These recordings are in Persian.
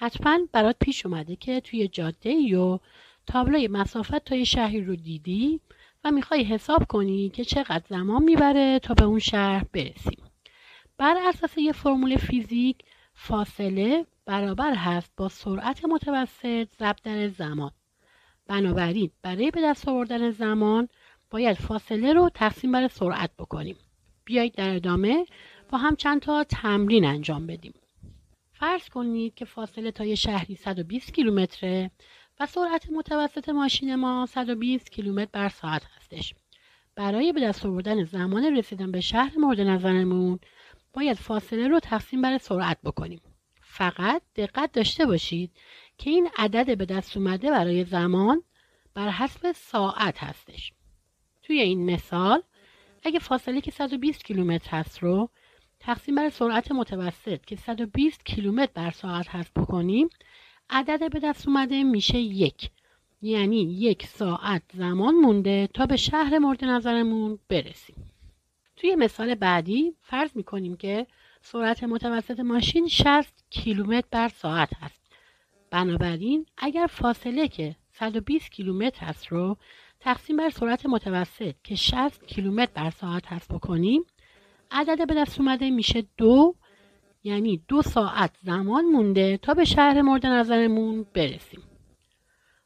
حتما برات پیش اومده که توی جاده یا تابلوی مسافت تا یه شهری رو دیدی و میخوای حساب کنی که چقدر زمان میبره تا به اون شهر برسی. بر اساس یه فرمول فیزیک فاصله برابر هست با سرعت متوسط ضرب در زمان. بنابراین برای به دست آوردن زمان باید فاصله رو تقسیم بر سرعت بکنیم. بیایید در ادامه با هم چند تا تمرین انجام بدیم. فرض کنید که فاصله تا یه شهری 120 کیلومتره و سرعت متوسط ماشین ما 120 کیلومتر بر ساعت هستش. برای به دست آوردن زمان رسیدن به شهر مورد نظرمون باید فاصله رو تقسیم بر سرعت بکنیم. فقط دقت داشته باشید که این عدد به دست اومده برای زمان بر حسب ساعت هستش. توی این مثال اگه فاصله که 120 کیلومتر هست رو تقسیم بر سرعت متوسط که 120 کیلومتر بر ساعت هست بکنیم، عدد به دست اومده میشه 1. یعنی 1 ساعت زمان مونده تا به شهر مورد نظرمون برسیم. توی مثال بعدی فرض میکنیم که سرعت متوسط ماشین 60 کیلومتر بر ساعت هست. بنابراین اگر فاصله که 120 کیلومتر هست رو تقسیم بر سرعت متوسط که 60 کیلومتر بر ساعت هست بکنیم، عدد به دست اومده میشه 2. یعنی 2 ساعت زمان مونده تا به شهر مورد نظرمون برسیم.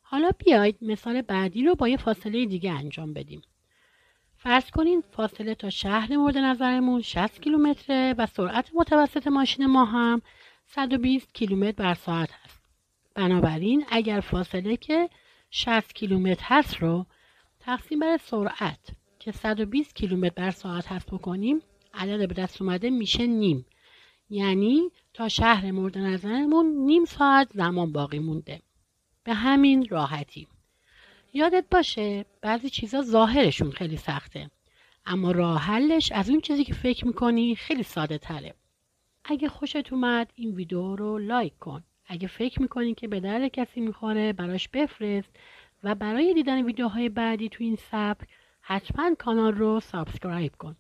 حالا بیایید مثال بعدی رو با یه فاصله دیگه انجام بدیم. فرض کنید فاصله تا شهر مورد نظرمون 60 کیلومتره و سرعت متوسط ماشین ما هم 120 کیلومتر بر ساعت هست. بنابراین اگر فاصله که 60 کیلومتر هست رو تقسیم بر سرعت که 120 کیلومتر بر ساعت هست بکنیم، عدد به دست اومده میشه نیم. یعنی تا شهر مورد نظرمون نیم ساعت زمان باقی مونده. به همین راحتی. یادت باشه بعضی چیزا ظاهرشون خیلی سخته، اما راه حلش از اون چیزی که فکر میکنی خیلی ساده تره. اگه خوشت اومد این ویدیو رو لایک کن. اگه فکر میکنی که به درد کسی میخوره براش بفرست و برای دیدن ویدیوهای بعدی تو این سبک حتما کانال رو سابسکرایب کن.